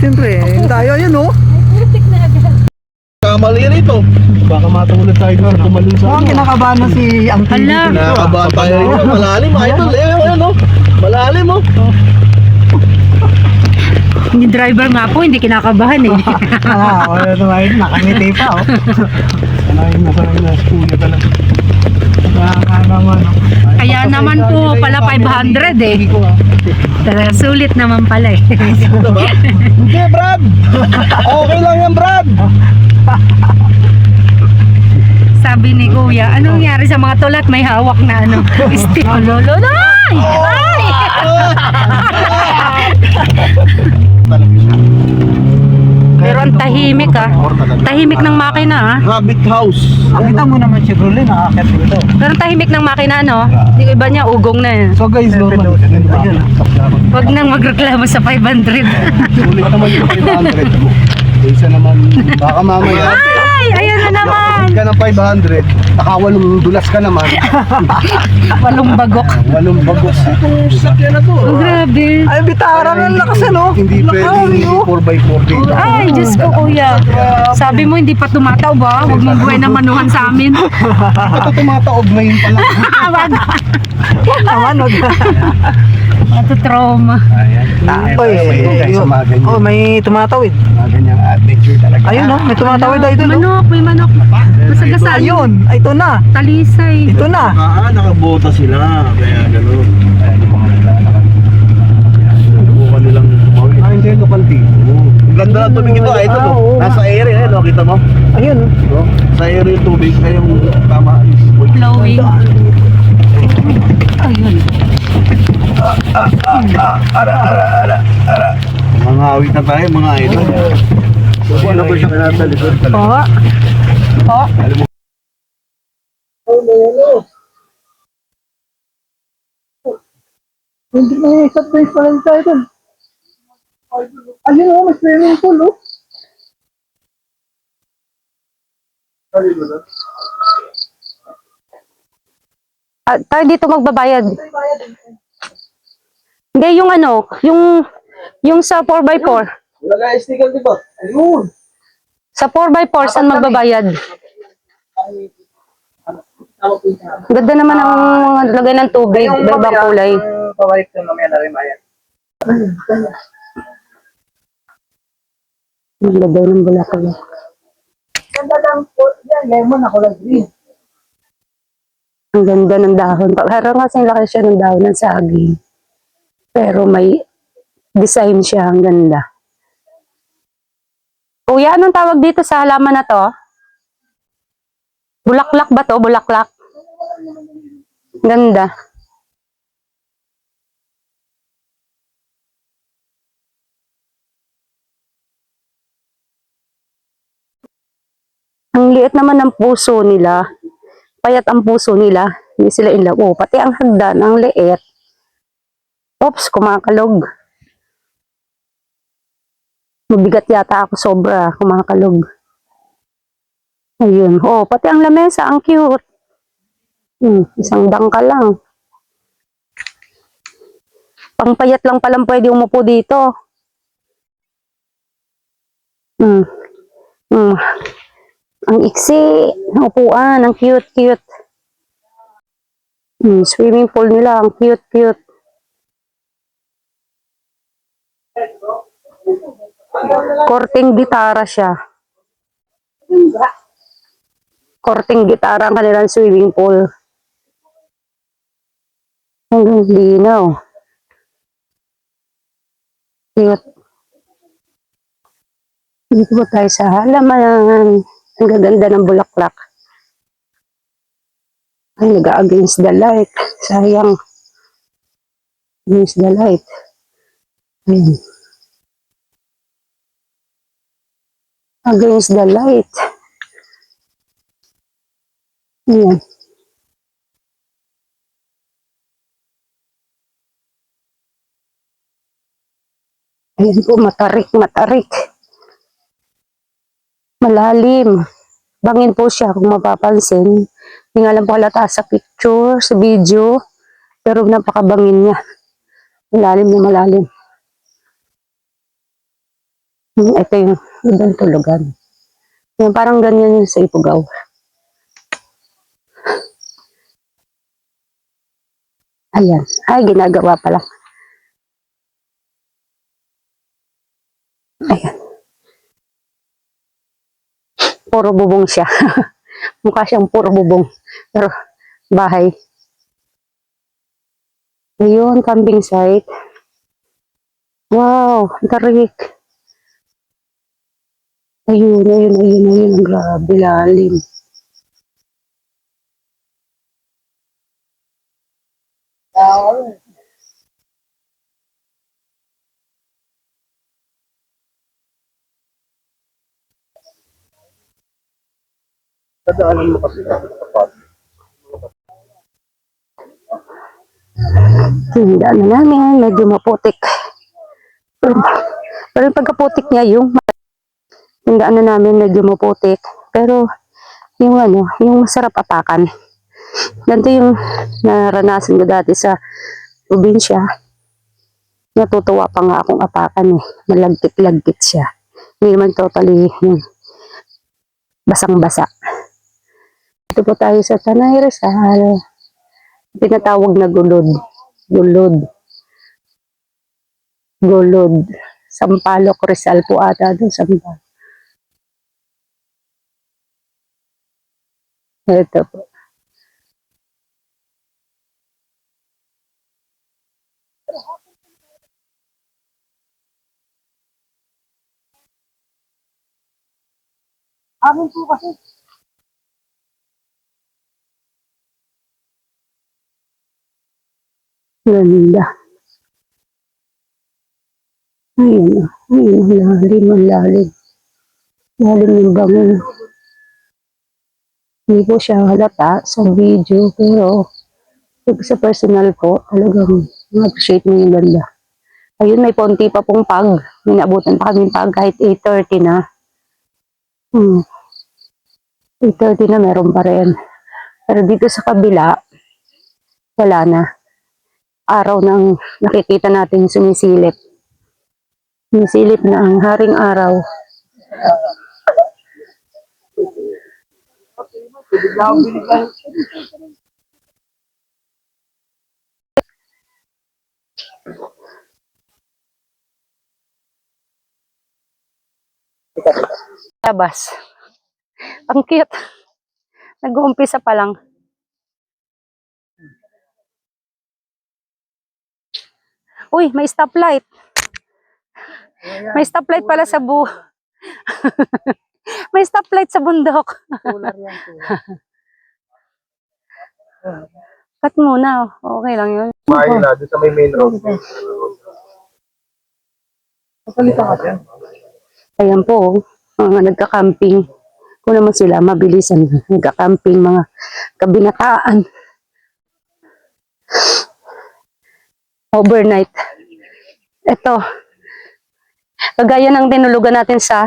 siyempre. Tayo, yun oh. Kamali rito. Baka matulad tayo doon. Kumalun sa Mukhang kinakabahan na si ang Hala. Kinakabahan tayo rito. Malalim, idol. Ayun, oh. Malalim, oh. Yung driver nga po, hindi kinakabahan eh. Wala naman, nakangiti pa oh. Sanay na school na talaga. Naman oh. Kaya naman po pala 500 eh. Sulit naman pala eh. Hindi, Brad. Okay lang yan, Brad. Sabi ni Kuya, anong nangyari sa mga tulat? May hawak na ano. Stick. Lolo, ay! Ay! Pero ang tahimik ah. Tahimik ng makina ah. Rabbit house. Nakita mo naman si Rolly, nakakit dito. Pero ang tahimik ng makina no. Hindi ko iba niya, ugong na eh. So guys, normal. Huwag nang magreklamo sa 500. Sulit naman yung 500. Isa naman, baka mamaya. Ay! Ayan na naman! Ka ng 500, nakawalong dulas ka naman. Walong bagok. Walong bagos. Itong sasakyan na to. Oh, grabe. Ay, bitara ng lakas ano. Hindi pwedeng 4x4 dito. Ay, Diyos ko kuya. Sabi mo hindi pa tumataw ba? Huwag mong buhay na manuhan sa amin. Ito tumataog na yun pala. Wag. Naman, wag. Matutrauma. Ayan. Oh, may tumatawid. Mga ganyang adventure talaga. Ayun oh, may tumatawid ay doon. Manok, may manok. Masagasaan. Ayun, ay, ito na. Talisay. Ito na. Nakabota sila. Kaya gano'n. Ayan yung mga naglalakad. Bukan nilang mawin. Hindi yung kapanti. Ang ganda ng tubig ito. Ito mo. Nasa area eh. No? Kita mo? Ayun. No? Sa area yung tubig. Kaya yung tama. Flowing. Ayun. Mga awit na tayo. Mga idol. Ano ba siya kinatalikod? Oo. Oo. Alam mo. Hindi na yung isa place pa lang tayo doon. Ayun oh, may swimming pool oh. Tayo dito magbabayad. Hindi, yung ano, yung sa 4x4. Wala ka sticker dito. Ayun. Sa 4x4, saan magbabayad? Ganda naman ang lagay ng tubig, ibang kulay. Pabalik ko naman na rin bayan. Ang lagay ng bulaklak. Ganda lang po. Yan, lemon ako lang green. Ang ganda ng dahon. Parang kasing laki siya ng dahon ng saging. Pero may design siya. Ang ganda. Kuya, anong tawag dito sa halaman na to? Bulaklak ba to? Bulaklak. Ganda. Ang liit naman ng puso nila. Payat ang puso nila. Hindi sila in love. Oh, pati ang hagdan, ang liit. Oops, kumakalog. Mabigat yata ako sobra. Kumakalog. Ayun. Oh, pati ang lamesa, ang cute. Isang dangka lang. Pangpayat lang palang pwede umupo dito. Ang iksi. Ang upuan. Ang cute. Swimming pool nila. Ang cute. Korting gitara siya. Korting gitara ang kanilang swimming pool. Hanggang linaw. Cute. Dito ba tayo sa halaman? Ang gaganda ng bulaklak. Ay, nag-against the light. Sayang. Against the light. Ayun. Against the light. Ayan. Ayan po, matarik. Malalim. Bangin po siya kung mapapansin. Hindi nga lang po halata sa picture, sa video. Pero napakabangin niya. Malalim. Ito yung ibang tulugan. Yung parang ganyan yung sa Ipugaw. Ayan. Ay, ginagawa pa lang. Ayan. Puro bubong siya. Mukha siyang puro bubong. Pero, bahay. Ayun, camping site. Wow, tarik. Ayun. Ang grabe, lalim. Dadaanan mo kasi kapag Tindaan na namin, medyo maputik. Pero yung pagkaputik niya, yung tindaan na namin, medyo maputik. Pero, yung yung masarap atakan. Ganito yung naranasan ko dati sa probinsya. Natutuwa pa nga akong atakan eh. Malagkit-lagkit siya. Hindi naman totally basang-basa. Ito po tayo sa Tanay Rizal. Tinatawag na gulod. Gulod. Sampaloc Rizal po ata doon. Sampaloc. Ito po. Amin po kasi. Ganda. Ayun, ang lalim. Lalim yung bangon. Hindi po siya halata sa video, pero sa personal ko, talagang appreciate mo yung ganda. Ayun, may konti pa pong pag. May naabutan pa kami pag kahit 8:30 na. 8:30 na meron pa rin. Pero dito sa kabila, wala na. Araw nang nakikita natin sumisilip. Sumisilip na ang haring araw. Biglang. Labas. Ang cute. Nag-uumpisa pa lang. Uy, may stoplight. May stoplight pala sa may stoplight sa bundok. Solar yan. Cut muna. Okay lang yun. kumain na doon sa may main road. Kapalita ka dyan. Ayan po, mga nagka-camping. Kung naman sila, mabilisan. Nagka-camping, mga kabinataan. Overnight. Ito. Kagaya ng tinulugan natin sa,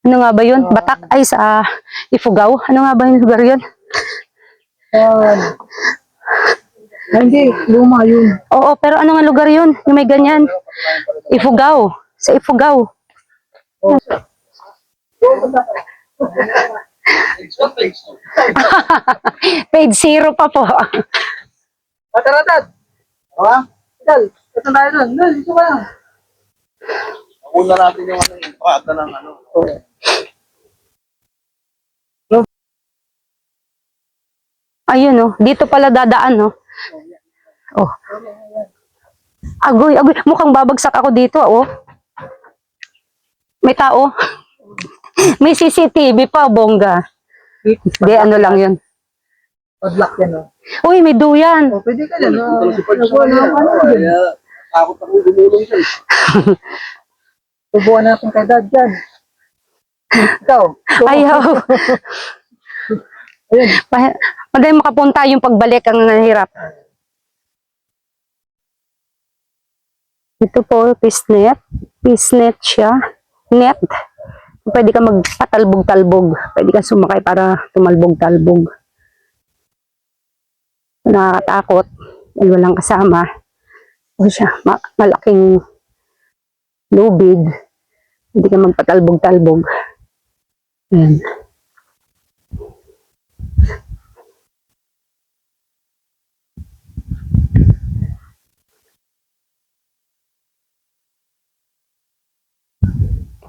ano nga ba yun? Batak, ay sa Ifugao. Ano nga ba yung lugar yun? Hindi, luma yun. Oo, pero ano nga lugar yun? Yung may ganyan. Ifugao. Sa Ifugao. Page 0 pa po. Ataratad! Ha? Dal, ito tayo doon. Dal, dito ka lang. Una natin yung yung prada ng Ayun, oh. Dito pala dadaan, no? Oh. Agoy. Mukhang babagsak ako dito, oh. May tao. May CCTV pa, bongga. Hindi, ano lang yun. Padlock yan, oh. Uy, may duyan. Oh, pwede ka dyan, oh. Si Pag takot ako gumulong siya. Tubuan natin kay Dad dyan. Ikaw. Ayaw. Ayun. Madali makapunta yung pagbalik ang nahirap. Ito po, fishnet. Fishnet siya. Net. Pwede ka magpatalbog-talbog. Pwede ka sumakay para tumalbog-talbog. Nakakatakot. Dahil walang kasama. O siya, malaking lubid. Hindi ka magpatalbog-talbog. Ayan.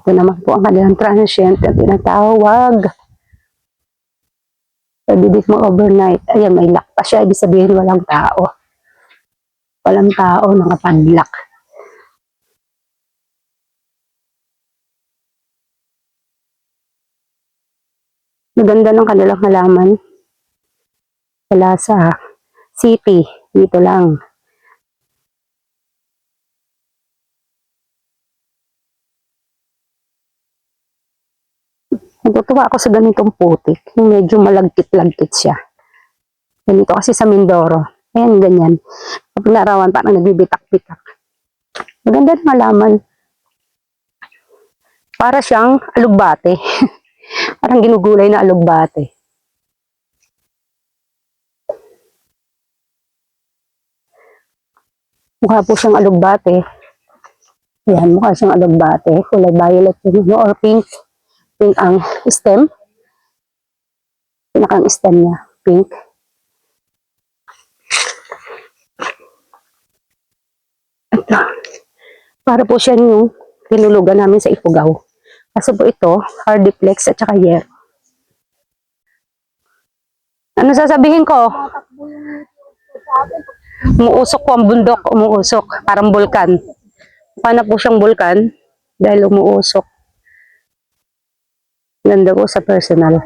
Ito naman po ang kanilang transient na tinatawag. Pwede dito mo overnight. Ayan, may lock pa siya. Ibig sabihin walang tao. Walang tao, nakapadlock. Maganda ng kanilang halaman. Wala sa city. Dito lang. Natutuwa ako sa ganitong putik. Yung medyo malagkit-lagkit siya. Ganito kasi sa Mindoro. Ayan, ganyan. Kapag narawan, parang nagbibitak-bitak. Maganda ng halaman. Para siyang alugbate. Parang ginugulay na alugbate. Mukha po siyang alugbate. Ayan, mukha siyang alugbate. Kulay violet yun, no? Or pink. Pink ang stem. Pinakang stem niya. Pink. Ito. Para po siya yung tinulugan namin sa Ifugao. Kasi po ito, hardiplex at saka yer. Ano sasabihin ko? Umuusok po ang bundok, umuusok. Parang bulkan. Paano po siyang bulkan? Dahil umuusok. Ganda po sa personal.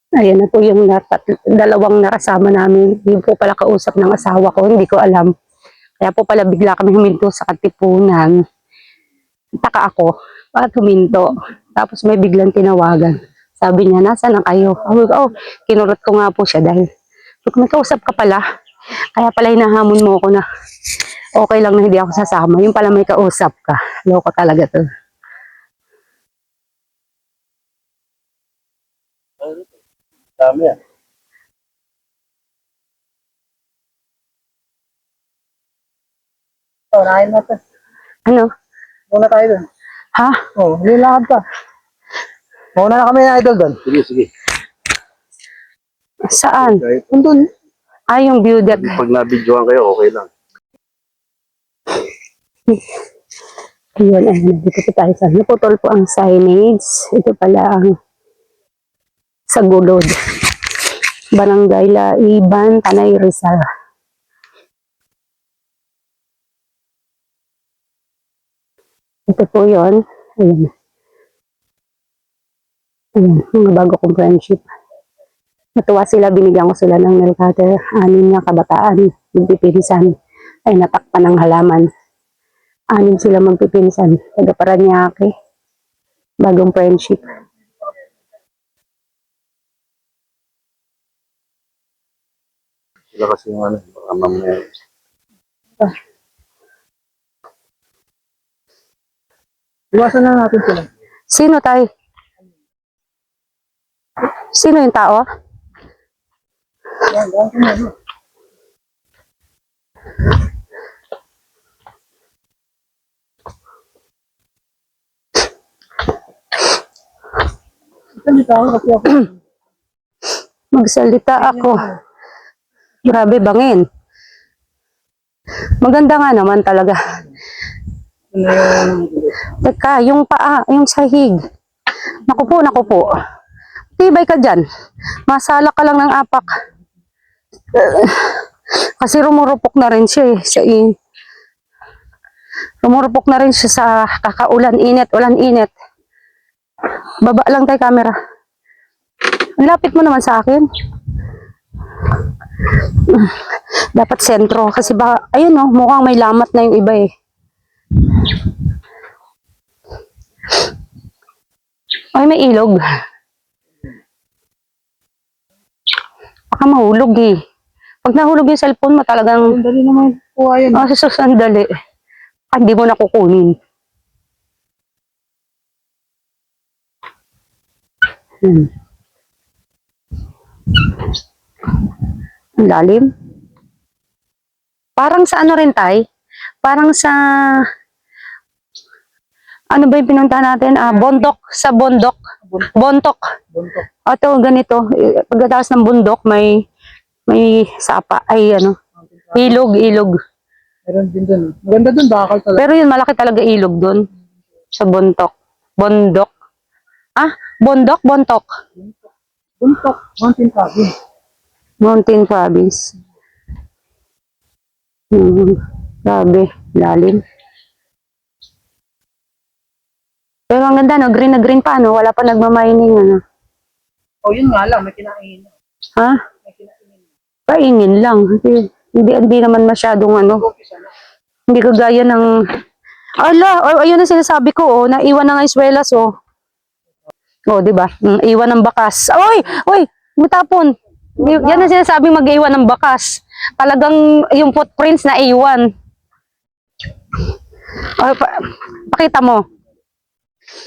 Ayan na po yung dalawang nakasama namin. Yung po pala kausap ng asawa ko, hindi ko alam. Kaya po pala bigla kami huminto sa Katipunan. Taka ako, bakit huminto? Tapos may biglang tinawagan. Sabi niya, nasaan na kayo? Oh, kinurot ko nga po siya dahil may kausap ka pala. Kaya pala hinahamon mo ako na okay lang na hindi ako sasama. Yung pala may kausap ka. Loko talaga to. Dami yan. Unahin mo ito. Ano? Muna tayo dun. Ha? Oo, nilakad ka. Muna na kami na idol dun. Sige, sige. Saan? Dun. Ay, yung view deck. Pag nabidyohan kayo, okay lang. Ayun, ayun. Dito po tayo sa naputol po ang signage. Ito pala ang sa Gulod. Barangay Laiban, Tanay Rizal. Ito po yun. Ayun. Ayun, mga bago kong friendship. Natuwa sila, binigyan ko sila ng nail cutter. 6 na kabataan, magpipinsan. Ay natakpan ng halaman. 6 sila magpipinsan. Taga Paranaque. Bagong friendship. Sila kasi yung ano, baka mamaya. Iwasan na natin sila. Sino tayo? Sino yung tao? Salita ako kasi ako. Magsalita ako. Grabe, bangin. Maganda nga naman talaga. Teka, yung paa, yung sahig. Naku po. Tibay ka dyan. Masala ka lang ng apak. Kasi rumurupok na rin siya eh. Rumurupok na rin siya sa kakaulan, init, ulan, init. Baba lang tayo camera. Ang lapit mo naman sa akin. Dapat sentro. Kasi baka, ayun mukhang may lamat na yung iba eh. Ay, may ilog. Baka mahulog eh. Pag nahulog yung cellphone mo, talagang, Dali naman kuha yan. sandali. Hindi mo na kukunin. Ang lalim. Parang sa ano rin, Tay? Parang sa... Ano ba yung pinuntahan natin? Bondok. Sa bondok. Bontok. Buntok. O, ito, ganito. Pagkatapos ng bundok, may sapa. Ay, ano. Ilog. Meron din dun. Maganda dun, bakal talaga. Pero yun, malaki talaga ilog doon. Sa bontok. Bondok. Bondok, bontok. Buntok. Mountain cabin. Mountain province. Grabe, lalim. Pero ang ganda, no? Green na green pa, no? Wala pa nagmamining, ano? Oh, yun nga lang, may kinain. Ha? May kinain. Kaingin lang. Hindi naman masyadong, ano? Hindi kagaya ng... ayun ang sinasabi ko, oh. Naiwan ng iswelas, oh. Oh, di ba? Iwan ng bakas. Oy! Matapon. Yan ang sinasabing mag-iwan ng bakas. Talagang yung footprints na iwan. Pakita mo.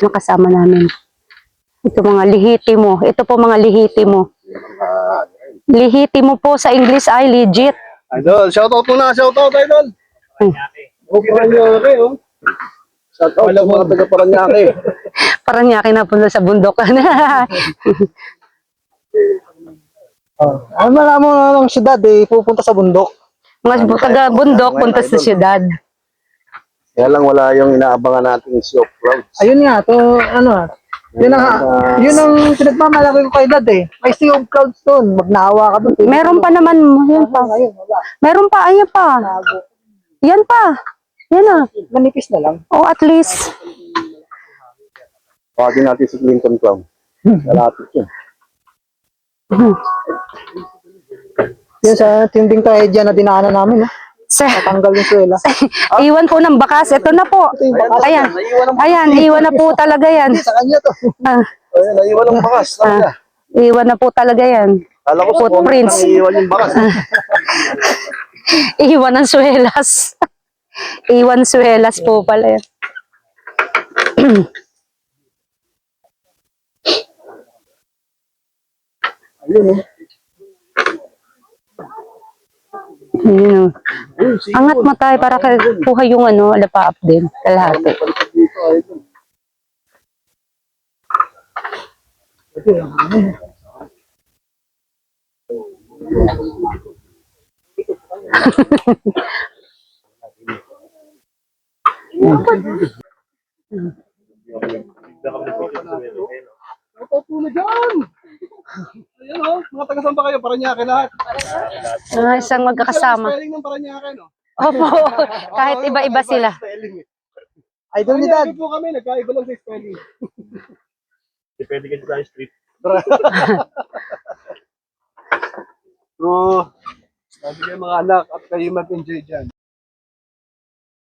Nakasama namin. Ito mga lihiti mo. Ito po mga lihiti mo. Lihiti mo po sa English ay legit. Idol, shoutout muna, shoutout, Idol. Paranaque, oh. Shoutout sa mga taga Paranaque. Paranaque na punta sa bundok. Ano mo ng syudad pupunta sa bundok. Mga taga bundok punta sa syudad. Kaya lang wala yung inaabangan nating sea of clouds. Ayun nga, yun ang pinagmamalaki ko kay Dad May sea of clouds doon. Magnawa ka doon. Meron pa naman. Yan pa. Ayun, wala. Meron pa. Ayan pa. Yan pa. Yan na. Manipis na lang. Oh, at least. Pwede natin si Clinton Clown. Malapit yun. Yan sa tinding trahedya na dinaanan namin. Sir, Natanggal yung suela. iwan po ng bakas. Ito na po. Ito yung bakas. Ayan, iwan na po talaga yan. Hindi, sa kanya to. Ah, Ayun, naiwan ang bakas. Talaga. iwan na po talaga yan. Kala ko Footprints. naiwan yung bakas. Iwan ng suelas. Iwan suelas po pala yan. Ayun, oh. Ayun, oh. Angat mo tayo para kuha yung alapaap din. Kalahati. Dito, Idol. Tulo dyan! Ayun mga taga-saan ba kayo? Paranaque lahat. Isang magkakasama. Spelling ng Paranaque, no? Opo, kahit iba-iba sila. Idol ni Dad. Po kami, nagkaiba lang sa spelling. Depende kasi tayo street. Bro, sabi kayo mga anak at kayo mag-enjoy dyan.